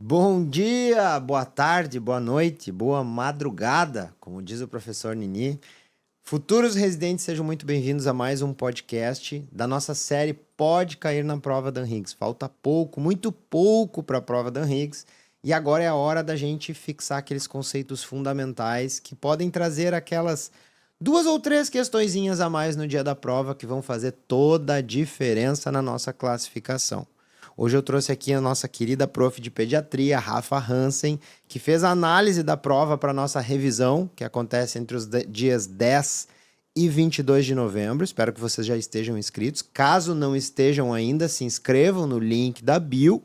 Bom dia, boa tarde, boa noite, boa madrugada, como diz o professor Nini. Futuros residentes, sejam muito bem-vindos a mais um podcast da nossa série Pode Cair na Prova Dan Higgs. Falta pouco, muito pouco para a prova Dan Higgs e agora é a hora da gente fixar aqueles conceitos fundamentais que podem trazer aquelas 2 ou 3 questõezinhas a mais no dia da prova que vão fazer toda a diferença na nossa classificação. Hoje eu trouxe aqui a nossa querida prof de pediatria, Rafa Hansen, que fez a análise da prova para nossa revisão, que acontece entre os dias 10 e 22 de novembro. Espero que vocês já estejam inscritos. Caso não estejam ainda, se inscrevam no link da bio.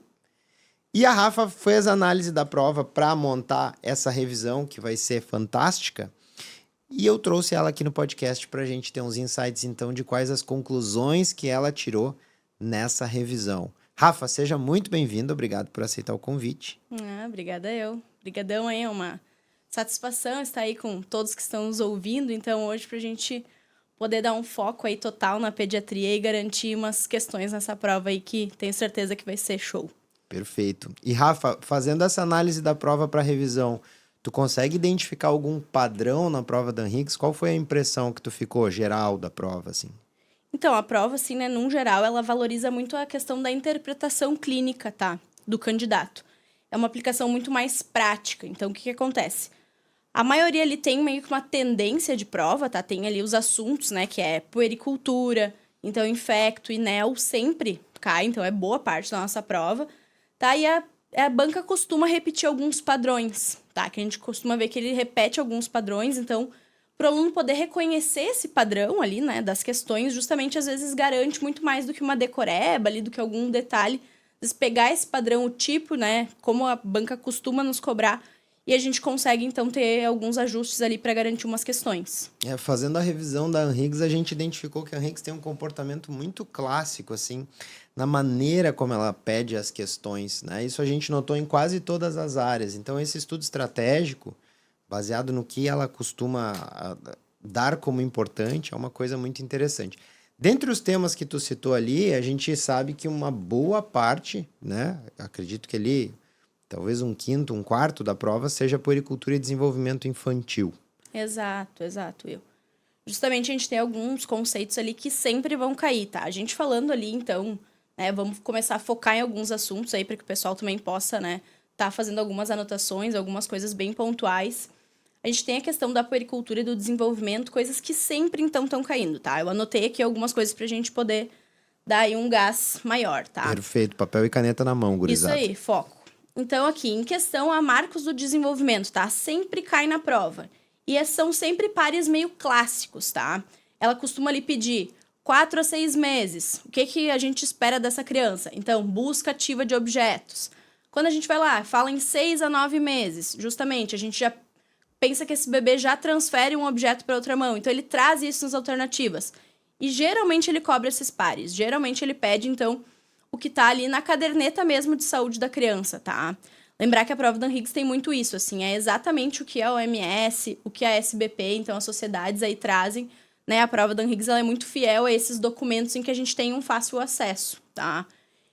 E a Rafa fez a análise da prova para montar essa revisão, que vai ser fantástica. E eu trouxe ela aqui no podcast para a gente ter uns insights, então, de quais as conclusões que ela tirou nessa revisão. Rafa, seja muito bem-vindo, obrigado por aceitar o convite. Obrigada eu. Obrigadão aí, é uma satisfação estar aí com todos que estão nos ouvindo, então hoje pra gente poder dar um foco aí total na pediatria e garantir umas questões nessa prova aí que tenho certeza que vai ser show. Perfeito. E Rafa, fazendo essa análise da prova para revisão, tu consegue identificar algum padrão na prova Dan Higgs? Qual foi a impressão que tu ficou geral da prova, assim? Então, a prova, assim, né, num geral, ela valoriza muito a questão da interpretação clínica, tá, do candidato. É uma aplicação muito mais prática. Então, o que acontece? A maioria ali tem meio que uma tendência de prova, tá? Tem ali os assuntos, né, que é puericultura, então infecto e NEL sempre cai, então é boa parte da nossa prova, tá? E a banca costuma repetir alguns padrões, tá? Que a gente costuma ver que ele repete alguns padrões, então para o aluno poder reconhecer esse padrão ali, né, das questões, justamente às vezes garante muito mais do que uma decoreba ali, do que algum detalhe, pegar esse padrão, o tipo, né, como a banca costuma nos cobrar, e a gente consegue, então, ter alguns ajustes ali para garantir umas questões. Fazendo a revisão da Higgs, a gente identificou que a Higgs tem um comportamento muito clássico, assim, na maneira como ela pede as questões, né? Isso a gente notou em quase todas as áreas. Então, esse estudo estratégico, baseado no que ela costuma dar como importante, é uma coisa muito interessante. Dentre os temas que tu citou ali, a gente sabe que uma boa parte, né? Acredito que ali, talvez um quinto, um quarto da prova seja puericultura e desenvolvimento infantil. Exato, Will. Justamente a gente tem alguns conceitos ali que sempre vão cair, tá? A gente falando ali, então, né, vamos começar a focar em alguns assuntos aí para que o pessoal também possa, né, tá fazendo algumas anotações, algumas coisas bem pontuais. A gente tem a questão da puericultura e do desenvolvimento, coisas que sempre, então, estão caindo, tá? Eu anotei aqui algumas coisas pra gente poder dar aí um gás maior, tá? Perfeito, papel e caneta na mão, gurizada. Isso aí, foco. Então, aqui, em questão a marcos do desenvolvimento, tá? Sempre cai na prova. E são sempre pares meio clássicos, tá? Ela costuma ali pedir 4 a 6 meses. O que a gente espera dessa criança? Então, busca ativa de objetos. Quando a gente vai lá, fala em 6 a 9 meses, justamente, a gente já pensa que esse bebê já transfere um objeto para outra mão. Então, ele traz isso nas alternativas. E, geralmente, ele cobra esses pares. Geralmente, ele pede, então, o que tá ali na caderneta mesmo de saúde da criança, tá? Lembrar que a prova Dan Higgs tem muito isso, assim. É exatamente o que a OMS, o que a SBP, então, as sociedades aí trazem, né? A prova Dan Higgs, ela é muito fiel a esses documentos em que a gente tem um fácil acesso, tá?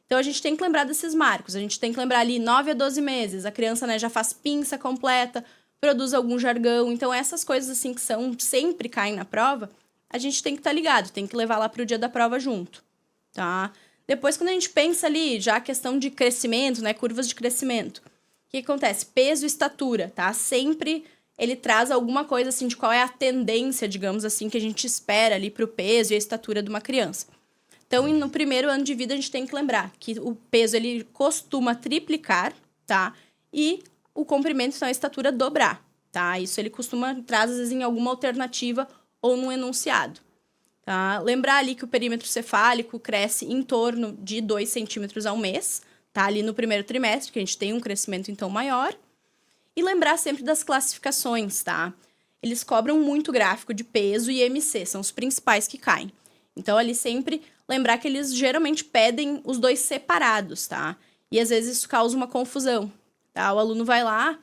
Então, a gente tem que lembrar desses marcos. A gente tem que lembrar ali 9 a 12 meses. A criança, né, já faz pinça completa, produz algum jargão. Então, essas coisas, assim, que sempre caem na prova, a gente tem que estar ligado, tem que levar lá para o dia da prova junto, tá? Depois, quando a gente pensa ali, já a questão de crescimento, né, curvas de crescimento, o que acontece? Peso e estatura, tá? Sempre ele traz alguma coisa, assim, de qual é a tendência, digamos assim, que a gente espera ali para o peso e a estatura de uma criança. Então, no primeiro ano de vida, a gente tem que lembrar que o peso, ele costuma triplicar, tá? E o comprimento, então, a estatura dobrar, tá? Isso ele costuma traz, às vezes, em alguma alternativa ou num enunciado, tá? Lembrar ali que o perímetro cefálico cresce em torno de 2 centímetros ao mês, tá? Ali no primeiro trimestre, que a gente tem um crescimento, então, maior. E lembrar sempre das classificações, tá? Eles cobram muito gráfico de peso e IMC, são os principais que caem. Então, ali sempre lembrar que eles geralmente pedem os dois separados, tá? E, às vezes, isso causa uma confusão, tá? O aluno vai lá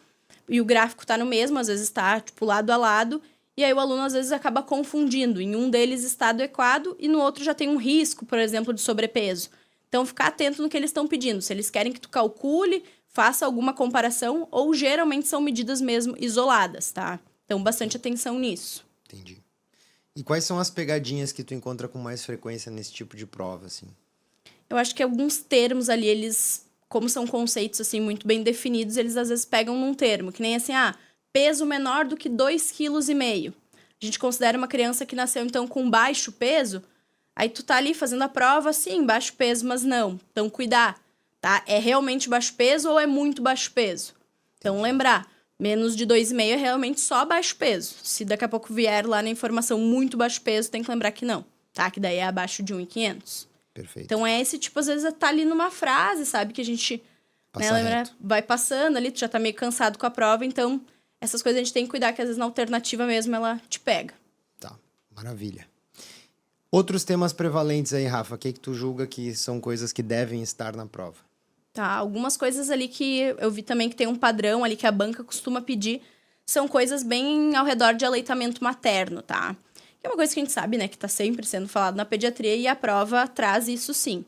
e o gráfico tá no mesmo, às vezes tá, tipo, lado a lado, e aí o aluno, às vezes, acaba confundindo. Em um deles está adequado e no outro já tem um risco, por exemplo, de sobrepeso. Então, ficar atento no que eles estão pedindo. Se eles querem que tu calcule, faça alguma comparação, ou geralmente são medidas mesmo isoladas, tá? Então, bastante atenção nisso. Entendi. E quais são as pegadinhas que tu encontra com mais frequência nesse tipo de prova, assim? Eu acho que alguns termos ali, eles, como são conceitos, assim, muito bem definidos, eles às vezes pegam num termo, que nem assim, peso menor do que 2,5 kg. A gente considera uma criança que nasceu, então, com baixo peso, aí tu tá ali fazendo a prova, sim, baixo peso, mas não. Então, cuidar, tá? É realmente baixo peso ou é muito baixo peso? Então, lembrar, menos de 2,5 é realmente só baixo peso. Se daqui a pouco vier lá na informação muito baixo peso, tem que lembrar que não, tá? Que daí é abaixo de 1,500. Perfeito. Então, é esse tipo, às vezes, tá ali numa frase, sabe? Que a gente, lembra, vai passando ali, tu já tá meio cansado com a prova, então... Essas coisas a gente tem que cuidar, que às vezes na alternativa mesmo ela te pega. Tá, maravilha. Outros temas prevalentes aí, Rafa, o que tu julga que são coisas que devem estar na prova? Tá, algumas coisas ali que eu vi também que tem um padrão ali que a banca costuma pedir, são coisas bem ao redor de aleitamento materno, tá? Que é uma coisa que a gente sabe, né, que tá sempre sendo falado na pediatria e a prova traz isso sim,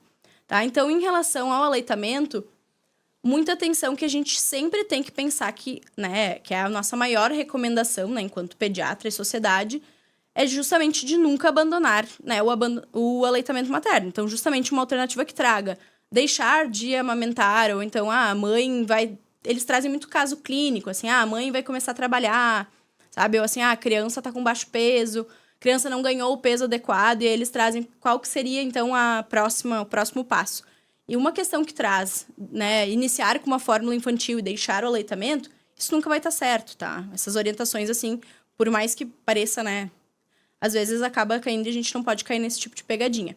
tá? Então, em relação ao aleitamento... Muita atenção que a gente sempre tem que pensar que, né, que é a nossa maior recomendação, né, enquanto pediatra e sociedade, é justamente de nunca abandonar, né, o aleitamento materno. Então, justamente uma alternativa que traga deixar de amamentar, ou então, a mãe vai... Eles trazem muito caso clínico, assim, a mãe vai começar a trabalhar, sabe? Ou assim, a criança tá com baixo peso, criança não ganhou o peso adequado, e aí eles trazem qual que seria, então, o próximo passo. E uma questão que traz, né, iniciar com uma fórmula infantil e deixar o aleitamento, isso nunca vai estar certo, tá? Essas orientações, assim, por mais que pareça, né, às vezes acaba caindo e a gente não pode cair nesse tipo de pegadinha.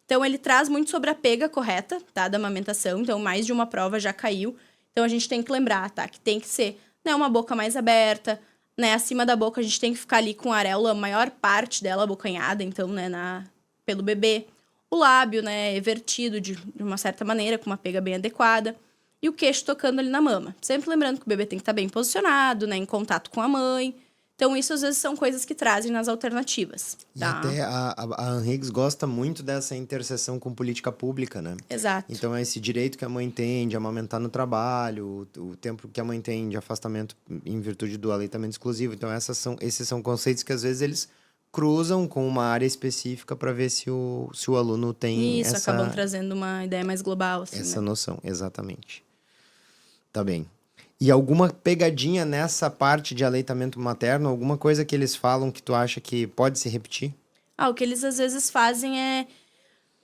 Então, ele traz muito sobre a pega correta, tá, da amamentação. Então, mais de uma prova já caiu. Então, a gente tem que lembrar, tá, que tem que ser, né, uma boca mais aberta, né, acima da boca a gente tem que ficar ali com a areola, a maior parte dela abocanhada, então, né, pelo bebê. O lábio, né, evertido de uma certa maneira, com uma pega bem adequada. E o queixo tocando ali na mama. Sempre lembrando que o bebê tem que estar bem posicionado, né, em contato com a mãe. Então, isso às vezes são coisas que trazem nas alternativas. Tá? E até a Anhiggs gosta muito dessa interseção com política pública, né? Exato. Então, é esse direito que a mãe tem de amamentar no trabalho, o tempo que a mãe tem de afastamento em virtude do aleitamento exclusivo. Então, esses são conceitos que às vezes eles cruzam com uma área específica para ver se o aluno tem isso, acabam trazendo uma ideia mais global. Assim, essa noção, exatamente. Tá bem. E alguma pegadinha nessa parte de aleitamento materno? Alguma coisa que eles falam que tu acha que pode se repetir? O que eles às vezes fazem é...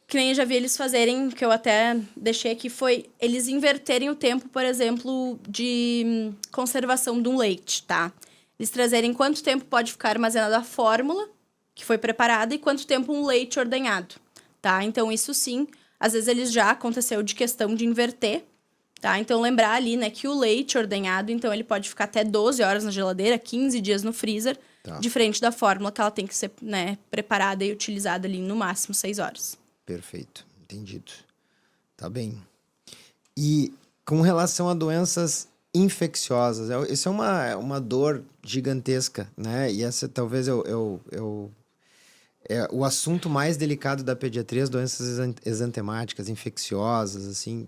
Que nem eu já vi eles fazerem, que eu até deixei aqui, foi eles inverterem o tempo, por exemplo, de conservação de um leite, tá? Eles trazerem quanto tempo pode ficar armazenada a fórmula que foi preparada e quanto tempo um leite ordenhado, tá? Então, isso sim, às vezes eles já aconteceu de questão de inverter, tá? Então, lembrar ali, né, que o leite ordenhado, então, ele pode ficar até 12 horas na geladeira, 15 dias no freezer, Tá. diferente da fórmula que ela tem que ser, né, preparada e utilizada ali no máximo 6 horas. Perfeito, entendido. Tá bem. E com relação a doenças infecciosas, isso é uma dor gigantesca, né? E essa talvez é o assunto mais delicado da pediatria, as doenças exantemáticas, infecciosas, assim.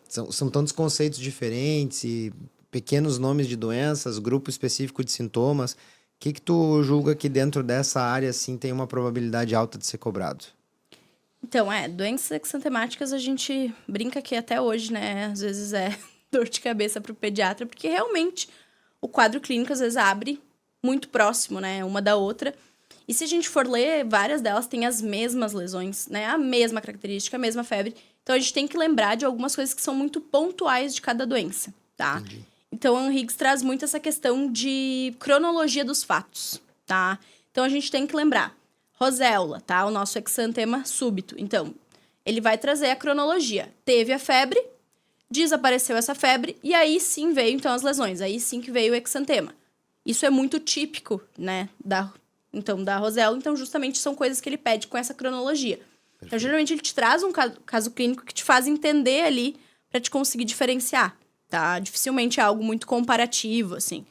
São tantos conceitos diferentes e pequenos nomes de doenças, grupo específico de sintomas. O que tu julga que dentro dessa área, assim, tem uma probabilidade alta de ser cobrado? Então, doenças exantemáticas a gente brinca que até hoje, né, às vezes é dor de cabeça para o pediatra, porque realmente o quadro clínico às vezes abre muito próximo, né, uma da outra. E se a gente for ler, várias delas têm as mesmas lesões, né, a mesma característica, a mesma febre. Então, a gente tem que lembrar de algumas coisas que são muito pontuais de cada doença, tá? Entendi. Então, a Higgs traz muito essa questão de cronologia dos fatos, tá? Então, a gente tem que lembrar. Roséola, tá? O nosso exantema súbito. Então, ele vai trazer a cronologia. Teve a febre, desapareceu essa febre, e aí sim veio, então, as lesões. Aí sim que veio o exantema. Isso é muito típico, né, da Roséola. Então, justamente, são coisas que ele pede com essa cronologia. Perfeito. Então, geralmente, ele te traz um caso clínico que te faz entender ali para te conseguir diferenciar, tá? Dificilmente é algo muito comparativo, assim.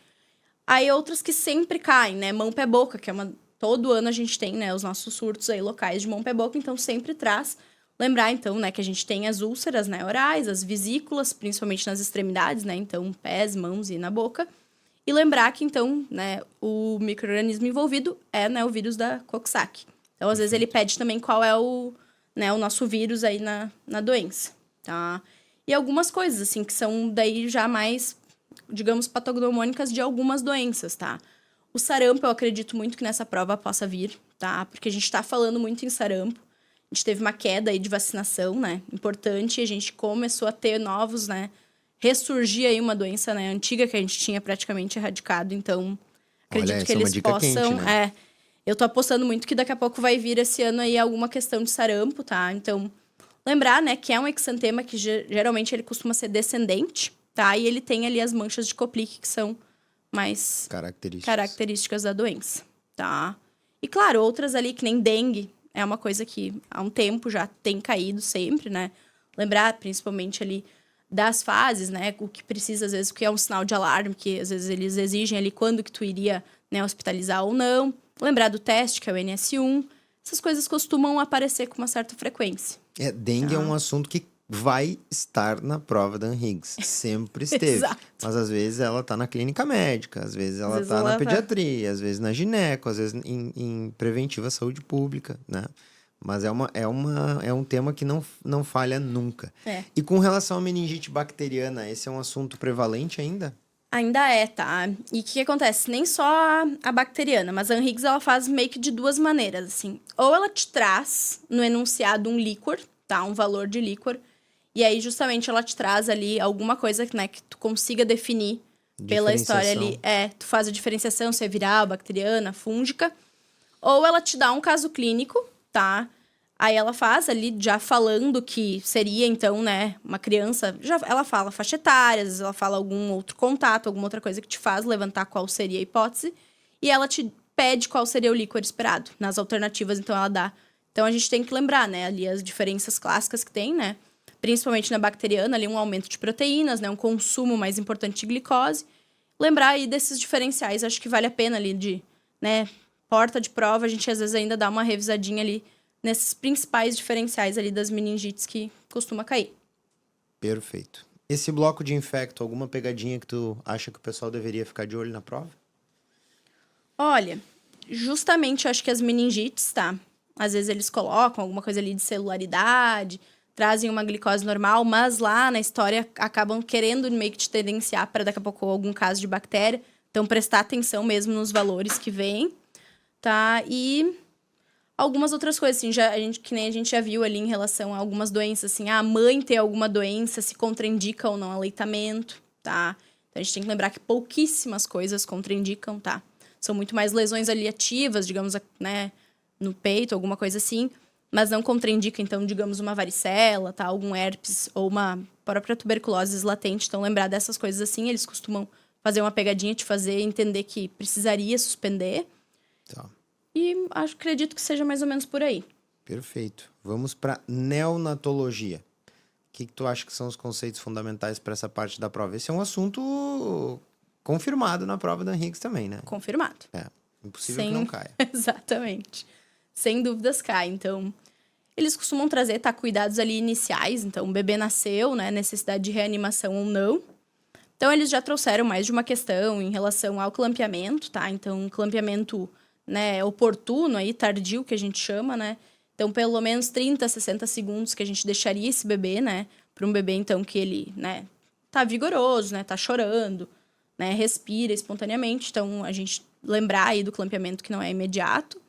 Aí, outras que sempre caem, né? Mão, pé, boca, que é uma... Todo ano a gente tem, né, os nossos surtos aí locais de mão, pé, boca, então sempre traz Lembrar, então, né, que a gente tem as úlceras, né, orais, as vesículas, principalmente nas extremidades, né, então pés, mãos e na boca. E lembrar que, então, né, o micro-organismo envolvido é, né, o vírus da Coxsackie. Então, às vezes, ele pede também qual é o nosso vírus aí na doença, tá? E algumas coisas, assim, que são daí já mais, digamos, patognomônicas de algumas doenças, tá? O sarampo, eu acredito muito que nessa prova possa vir, tá? Porque a gente tá falando muito em sarampo. A gente teve uma queda aí de vacinação, né? Importante. E a gente começou a ter novos, né? Ressurgir aí uma doença, né? Antiga que a gente tinha praticamente erradicado. Então, acredito Olha, que essa é uma eles dica possam... quente, né? Eu tô apostando muito que daqui a pouco vai vir esse ano aí alguma questão de sarampo, tá? Então, lembrar, né? Que é um exantema que geralmente ele costuma ser descendente, tá? E ele tem ali as manchas de Koplik, que são mais características da doença, tá? E, claro, outras ali, que nem dengue, é uma coisa que há um tempo já tem caído sempre, né? Lembrar, principalmente ali, das fases, né? O que precisa, às vezes, o que é um sinal de alarme, que às vezes eles exigem ali quando que tu iria, né, hospitalizar ou não. Lembrar do teste, que é o NS1. Essas coisas costumam aparecer com uma certa frequência. Dengue é um assunto que vai estar na prova da Anhiggs. Sempre esteve. Exato. Mas às vezes ela tá na clínica médica, às vezes ela tá na pediatria, às vezes na gineco, às vezes em preventiva saúde pública, né? Mas é um tema que não falha nunca. E com relação à meningite bacteriana, esse é um assunto prevalente ainda? Ainda é, tá? E o que acontece? Nem só a bacteriana, mas a Anhiggs, ela faz meio que de duas maneiras, assim. Ou ela te traz no enunciado um líquor, tá? Um valor de líquor. E aí, justamente, ela te traz ali alguma coisa, né, que tu consiga definir pela história ali. Tu faz a diferenciação se é viral, bacteriana, fúngica. Ou ela te dá um caso clínico, tá? Aí ela faz ali, já falando que seria, então, né, uma criança... Ela fala faixa etária, às vezes ela fala algum outro contato, alguma outra coisa que te faz levantar qual seria a hipótese. E ela te pede qual seria o líquor esperado. Nas alternativas, então, ela dá. Então, a gente tem que lembrar, né, ali as diferenças clássicas que tem, né? Principalmente na bacteriana, ali um aumento de proteínas, né? Um consumo mais importante de glicose. Lembrar aí desses diferenciais, acho que vale a pena ali de, né, porta de prova, a gente às vezes ainda dá uma revisadinha ali nesses principais diferenciais ali das meningites que costuma cair. Perfeito. Esse bloco de infecto, alguma pegadinha que tu acha que o pessoal deveria ficar de olho na prova? Olha, justamente eu acho que as meningites, tá? Às vezes eles colocam alguma coisa ali de celularidade, trazem uma glicose normal, mas lá na história acabam querendo meio que te tendenciar para daqui a pouco algum caso de bactéria. Então, prestar atenção mesmo nos valores que vêm, tá? E algumas outras coisas, assim, que nem a gente já viu ali em relação a algumas doenças, assim, a mãe ter alguma doença, se contraindica ou não aleitamento, tá? Então, a gente tem que lembrar que pouquíssimas coisas contraindicam, tá? São muito mais lesões ali ativas, digamos, né, no peito, alguma coisa assim, mas não contraindica, então, digamos, uma varicela, tá? Algum herpes ou uma própria tuberculose latente. Então, lembrar dessas coisas assim, eles costumam fazer uma pegadinha, te fazer entender que precisaria suspender. Tá. E acredito que seja mais ou menos por aí. Perfeito. Vamos para neonatologia. O que tu acha que são os conceitos fundamentais para essa parte da prova? Esse é um assunto confirmado na prova da Anhiggs também, né? Confirmado. Impossível que não caia. Exatamente. Sem dúvidas cai. Então, eles costumam trazer, tá, cuidados ali iniciais. Então, o bebê nasceu, né? Necessidade de reanimação ou não. Então, eles já trouxeram mais de uma questão em relação ao clampeamento, tá? Então, um clampeamento, né, oportuno aí, tardio, que a gente chama, né? Então, pelo menos 30, 60 segundos que a gente deixaria esse bebê, né? Para um bebê, então, que ele, né, tá vigoroso, né? Tá chorando, né? Respira espontaneamente. Então, a gente lembrar aí do clampeamento que não é imediato.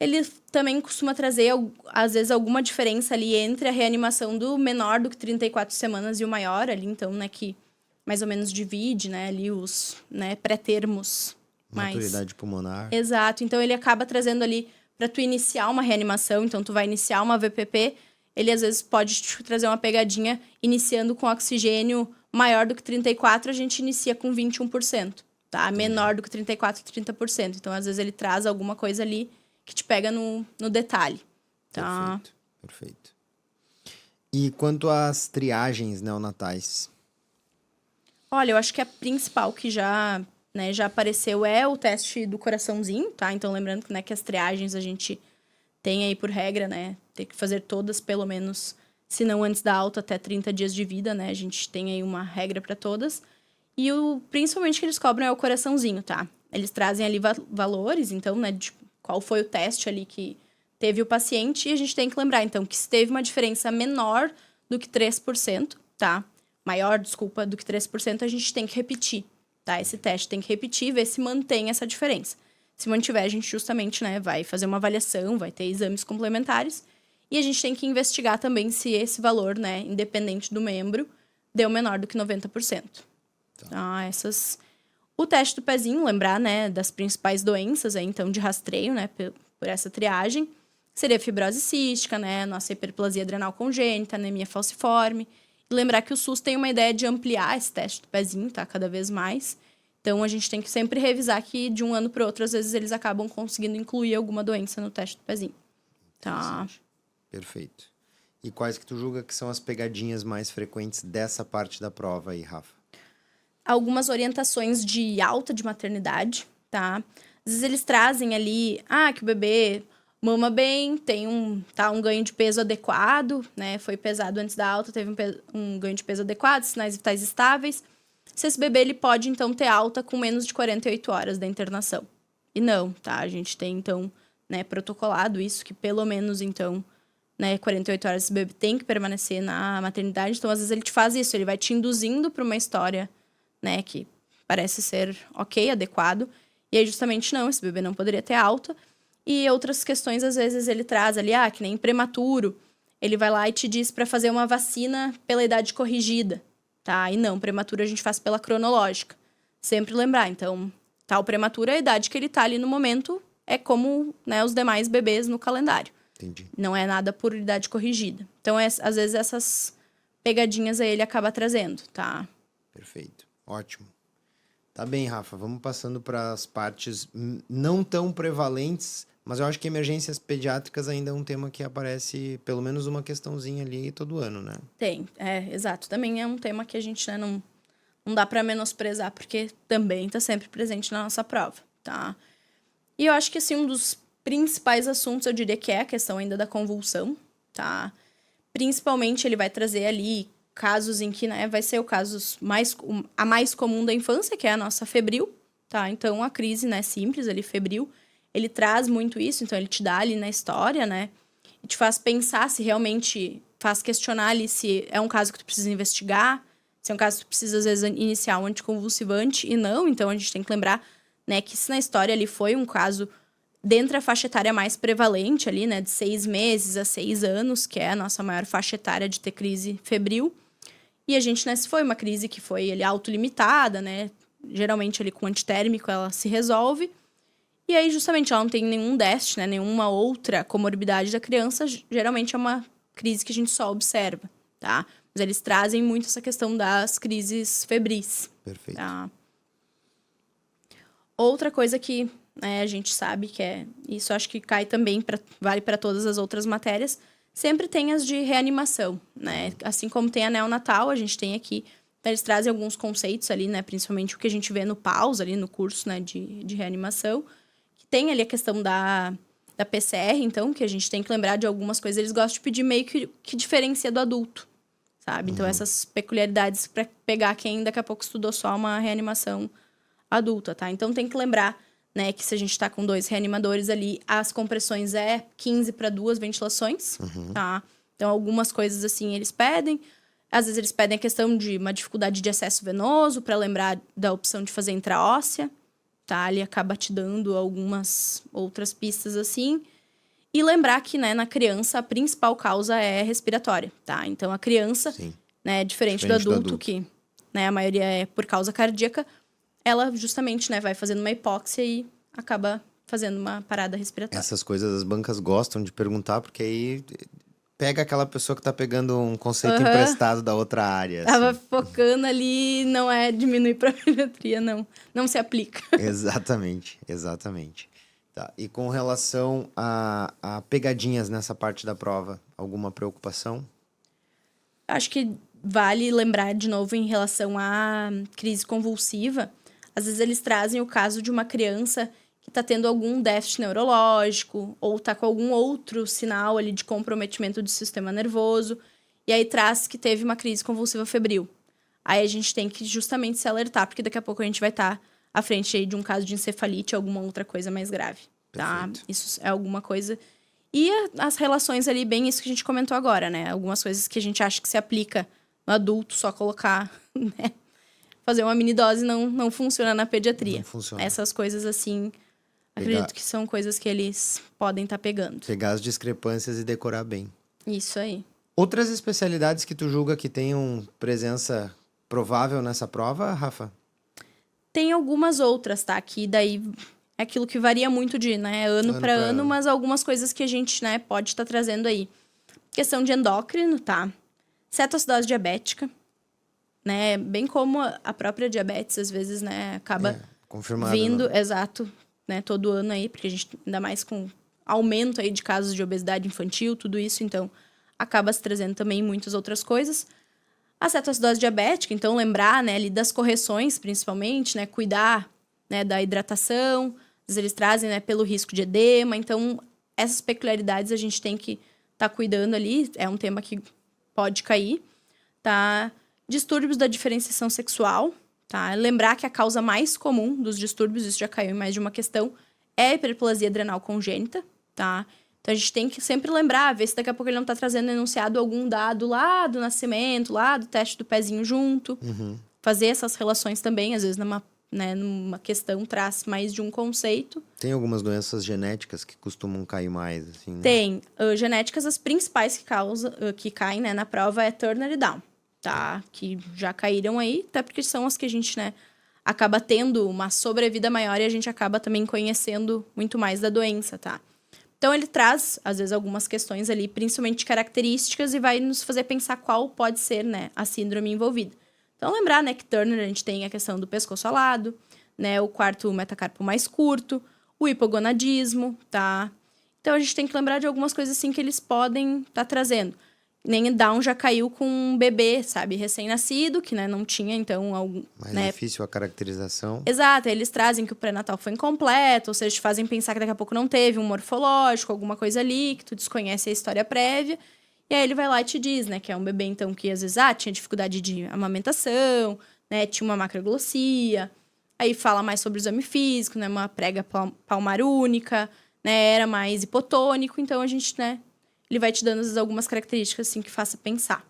Ele também costuma trazer, às vezes, alguma diferença ali entre a reanimação do menor do que 34 semanas e o maior ali. Então, né, que mais ou menos divide, né, ali os, né, pré-termos. Maturidade pulmonar. Exato. Então, ele acaba trazendo ali para tu iniciar uma reanimação. Então, tu vai iniciar uma VPP. Ele, às vezes, pode te trazer uma pegadinha iniciando com oxigênio maior do que 34, a gente inicia com 21%, tá? Menor do que 34, 30%. Então, às vezes, ele traz alguma coisa ali que te pega no detalhe, tá? Perfeito. E quanto às triagens neonatais? Olha, eu acho que a principal que já apareceu é o teste do coraçãozinho, tá? Então, lembrando que, né, que as triagens a gente tem aí por regra, né? Ter que fazer todas, pelo menos, se não antes da alta, até 30 dias de vida, né? A gente tem aí uma regra para todas. E principalmente que eles cobram é o coraçãozinho, tá? Eles trazem ali valores, então, né? De qual foi o teste ali que teve o paciente. E a gente tem que lembrar, então, que se teve uma diferença menor do que 3%, tá? Maior, desculpa, do que 3%, a gente tem que repetir, tá? Esse teste tem que repetir e ver se mantém essa diferença. Se mantiver, a gente justamente, né, vai fazer uma avaliação, vai ter exames complementares. E a gente tem que investigar também se esse valor, né, independente do membro, deu menor do que 90%. Tá, o teste do pezinho, lembrar, né, das principais doenças, aí, então, de rastreio, né, por essa triagem, seria fibrose cística, né, nossa hiperplasia adrenal congênita, anemia falciforme. E lembrar que o SUS tem uma ideia de ampliar esse teste do pezinho, tá, cada vez mais. Então, a gente tem que sempre revisar que de um ano para o outro, às vezes, eles acabam conseguindo incluir alguma doença no teste do pezinho. Tá. Perfeito. E quais que tu julga que são as pegadinhas mais frequentes dessa parte da prova aí, Rafa? Algumas orientações de alta de maternidade, tá? Às vezes eles trazem ali, que o bebê mama bem, tem um ganho de peso adequado, né? Foi pesado antes da alta, teve um ganho de peso adequado, sinais vitais estáveis. Se esse bebê, ele pode, então, ter alta com menos de 48 horas da internação. E não, tá? A gente tem, então, né, protocolado isso, que pelo menos, então, né, 48 horas esse bebê tem que permanecer na maternidade. Então, às vezes, ele te faz isso, ele vai te induzindo para uma história, né, que parece ser ok, adequado. E aí, justamente, não, esse bebê não poderia ter alta. E outras questões, às vezes, ele traz ali, que nem prematuro. Ele vai lá e te diz para fazer uma vacina pela idade corrigida, tá? E não, prematuro a gente faz pela cronológica. Sempre lembrar, então, o prematuro, a idade que ele tá ali no momento é como, né, os demais bebês no calendário. Entendi. Não é nada por idade corrigida. Então, às vezes, essas pegadinhas aí ele acaba trazendo, tá? Perfeito. Ótimo. Tá bem, Rafa. Vamos passando para as partes não tão prevalentes, mas eu acho que emergências pediátricas ainda é um tema que aparece pelo menos uma questãozinha ali todo ano, né? Tem, exato. Também é um tema que a gente, né, não dá para menosprezar, porque também tá sempre presente na nossa prova, tá? E eu acho que, assim, um dos principais assuntos, eu diria que é a questão ainda da convulsão, tá? Principalmente ele vai trazer ali casos em que, né, vai ser o caso a mais comum da infância, que é a nossa febril, tá? Então, a crise, né, simples ali, febril, ele traz muito isso, então ele te dá ali na história, né? E te faz pensar se realmente, faz questionar ali se é um caso que tu precisa investigar, se é um caso que tu precisa, às vezes, iniciar um anticonvulsivante, e não, então a gente tem que lembrar, né, que se na história ali foi um caso dentro da faixa etária mais prevalente ali, né, de 6 meses a 6 anos, que é a nossa maior faixa etária de ter crise febril. E a gente, né, se foi uma crise que foi ali autolimitada, né, geralmente ali com antitérmico ela se resolve. E aí, justamente, ela não tem nenhum déficit, né, nenhuma outra comorbidade da criança, geralmente é uma crise que a gente só observa, tá? Mas eles trazem muito essa questão das crises febris. Perfeito. Tá? Outra coisa que, né, a gente sabe que isso acho que cai também, vale para todas as outras matérias, sempre tem as de reanimação, né? Assim como tem a neonatal, a gente tem aqui, eles trazem alguns conceitos ali, né? Principalmente o que a gente vê no PAUS, ali no curso, né, de reanimação, que tem ali a questão da PCR, então, que a gente tem que lembrar de algumas coisas, eles gostam de pedir meio que diferencia do adulto, sabe? Então, essas peculiaridades para pegar quem daqui a pouco estudou só uma reanimação adulta, tá? Então, tem que lembrar, né, que se a gente tá com 2 reanimadores ali, as compressões 15 para 2 ventilações, tá? Então, algumas coisas assim eles pedem. Às vezes eles pedem a questão de uma dificuldade de acesso venoso, para lembrar da opção de fazer intraóssea, tá? Ele acaba te dando algumas outras pistas assim. E lembrar que, né, na criança, a principal causa é respiratória, tá? Então, a criança, Sim. né, diferente do adulto, que, né, a maioria é por causa cardíaca, ela justamente, né, vai fazendo uma hipóxia e acaba fazendo uma parada respiratória. Essas coisas as bancas gostam de perguntar, porque aí pega aquela pessoa que tá pegando um conceito emprestado da outra área. Tava assim. focando ali, não é diminuir prometria, não se aplica. Exatamente. Tá. E com relação a pegadinhas nessa parte da prova, alguma preocupação? Acho que vale lembrar de novo em relação à crise convulsiva. Às vezes eles trazem o caso de uma criança que tá tendo algum déficit neurológico ou tá com algum outro sinal ali de comprometimento do sistema nervoso. E aí traz que teve uma crise convulsiva febril. Aí a gente tem que justamente se alertar, porque daqui a pouco a gente vai estar à frente aí de um caso de encefalite ou alguma outra coisa mais grave, tá? Perfeito. Isso é alguma coisa. E as relações ali, bem isso que a gente comentou agora, né? Algumas coisas que a gente acha que se aplica no adulto, só colocar, né? Fazer uma mini dose não funciona na pediatria. Não funciona. Essas coisas, assim, acredito que são coisas que eles podem estar pegando. Pegar as discrepâncias e decorar bem. Isso aí. Outras especialidades que tu julga que tenham presença provável nessa prova, Rafa? Tem algumas outras, tá? Que daí é aquilo que varia muito de, né, ano para ano, mas algumas coisas que a gente, né, pode estar trazendo aí. Questão de endócrino, tá? Cetoacidose diabética, né? Bem como a própria diabetes, às vezes, né, acaba confirmado, vindo, né? exato, né, todo ano aí, porque a gente, ainda mais com aumento aí de casos de obesidade infantil, tudo isso, então acaba se trazendo também muitas outras coisas. A cetoacidose diabética, então lembrar, né, ali das correções, principalmente, né, cuidar, né, da hidratação, às vezes eles trazem, né, pelo risco de edema, então essas peculiaridades a gente tem que estar cuidando ali, é um tema que pode cair, tá? Distúrbios da diferenciação sexual, tá? Lembrar que a causa mais comum dos distúrbios, isso já caiu em mais de uma questão, é a hiperplasia adrenal congênita, tá? Então, a gente tem que sempre lembrar, ver se daqui a pouco ele não está trazendo enunciado algum dado lá do nascimento, lá do teste do pezinho junto. Uhum. Fazer essas relações também, às vezes, numa questão, traz mais de um conceito. Tem algumas doenças genéticas que costumam cair mais, assim, né? Tem. Genéticas, as principais que caem, né, na prova é Turner e Down, tá? Que já caíram aí, até porque são as que a gente, né, acaba tendo uma sobrevida maior e a gente acaba também conhecendo muito mais da doença, tá? Então, ele traz, às vezes, algumas questões ali, principalmente características, e vai nos fazer pensar qual pode ser, né, a síndrome envolvida. Então, lembrar, né, que Turner, a gente tem a questão do pescoço alado, né, o quarto metacarpo mais curto, o hipogonadismo, tá? Então, a gente tem que lembrar de algumas coisas, assim, que eles podem estar trazendo. Nem Down já caiu com um bebê, sabe, recém-nascido, que, né, não tinha, então, algum... Mais né, difícil a caracterização. Exato, eles trazem que o pré-natal foi incompleto, ou seja, te fazem pensar que daqui a pouco não teve um morfológico, alguma coisa ali, que tu desconhece a história prévia. E aí ele vai lá e te diz, né, que é um bebê, então, que às vezes, tinha dificuldade de amamentação, né, tinha uma macroglossia. Aí fala mais sobre o exame físico, né, uma prega palmar única, né, era mais hipotônico. Então, a gente, né, ele vai te dando, às vezes, algumas características, assim, que faça pensar.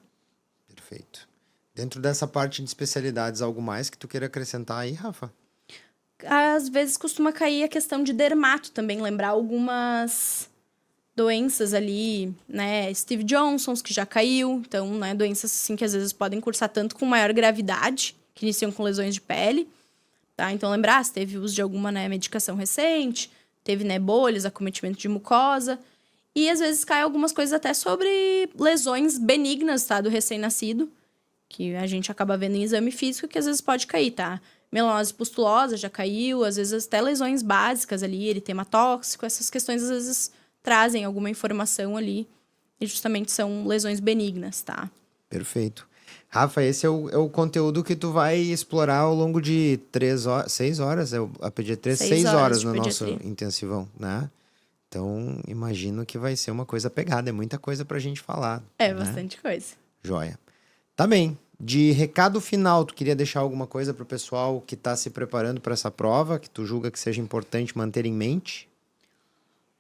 Perfeito. Dentro dessa parte de especialidades, algo mais que tu queira acrescentar aí, Rafa? Às vezes costuma cair a questão de dermato também, lembrar algumas doenças ali, né? Steve Johnson's, que já caiu. Então, né, doenças assim que às vezes podem cursar tanto com maior gravidade, que iniciam com lesões de pele, tá? Então, lembrar se teve uso de alguma, né, medicação recente, teve, né, bolhas, acometimento de mucosa. E às vezes cai algumas coisas até sobre lesões benignas, tá? Do recém-nascido, que a gente acaba vendo em exame físico, que às vezes pode cair, tá? Melanose pustulosa já caiu, às vezes até lesões básicas ali, eritema tóxico, essas questões às vezes trazem alguma informação ali e justamente são lesões benignas, tá? Perfeito. Rafa, esse é o conteúdo que tu vai explorar ao longo de 6 horas, a pediatria, 6 horas no nosso intensivão, né? Então, imagino que vai ser uma coisa pegada, é muita coisa pra gente falar. É, né? bastante coisa. Joia. Tá bem. De recado final, tu queria deixar alguma coisa pro pessoal que tá se preparando para essa prova, que tu julga que seja importante manter em mente?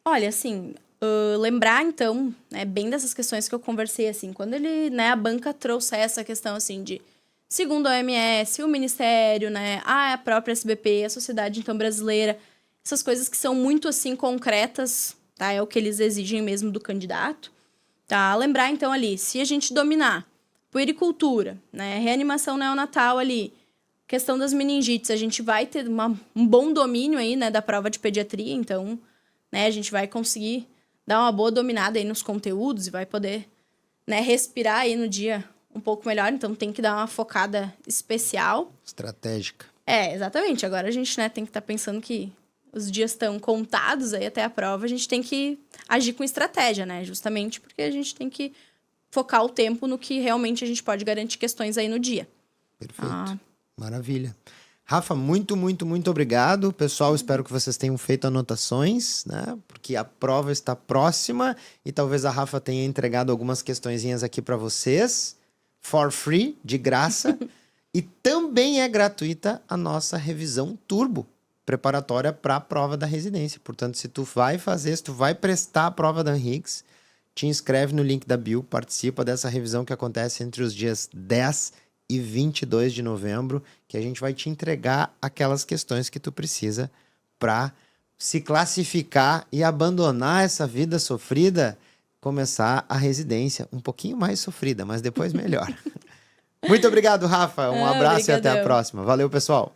Olha, assim, lembrar, então, né, bem dessas questões que eu conversei, assim, quando ele, né, a banca trouxe essa questão, assim, de, segundo a OMS, o Ministério, né, a própria SBP, a Sociedade, então, Brasileira, essas coisas que são muito, assim, concretas, tá? É o que eles exigem mesmo do candidato, tá? Lembrar, então, ali, se a gente dominar puericultura, né, reanimação neonatal ali, questão das meningites, a gente vai ter um bom domínio aí, né, da prova de pediatria, então, né, a gente vai conseguir dar uma boa dominada aí nos conteúdos e vai poder, né, respirar aí no dia um pouco melhor, então tem que dar uma focada especial. Estratégica. Exatamente, agora a gente, né, tem que estar pensando que os dias estão contados aí até a prova, a gente tem que agir com estratégia, né, justamente porque a gente tem que focar o tempo no que realmente a gente pode garantir questões aí no dia. Perfeito. Maravilha. Rafa, muito, muito, muito obrigado. Pessoal, espero que vocês tenham feito anotações, né? Porque a prova está próxima e talvez a Rafa tenha entregado algumas questõezinhas aqui para vocês, for free, de graça. E também é gratuita a nossa revisão turbo, preparatória para a prova da residência. Portanto, se tu vai prestar a prova da Henriques, te inscreve no link da bio, participa dessa revisão que acontece entre os dias 10 e 22 de novembro, que a gente vai te entregar aquelas questões que tu precisa para se classificar e abandonar essa vida sofrida, começar a residência um pouquinho mais sofrida, mas depois melhor. Muito obrigado, Rafa. Um abraço e até a próxima. Valeu, pessoal.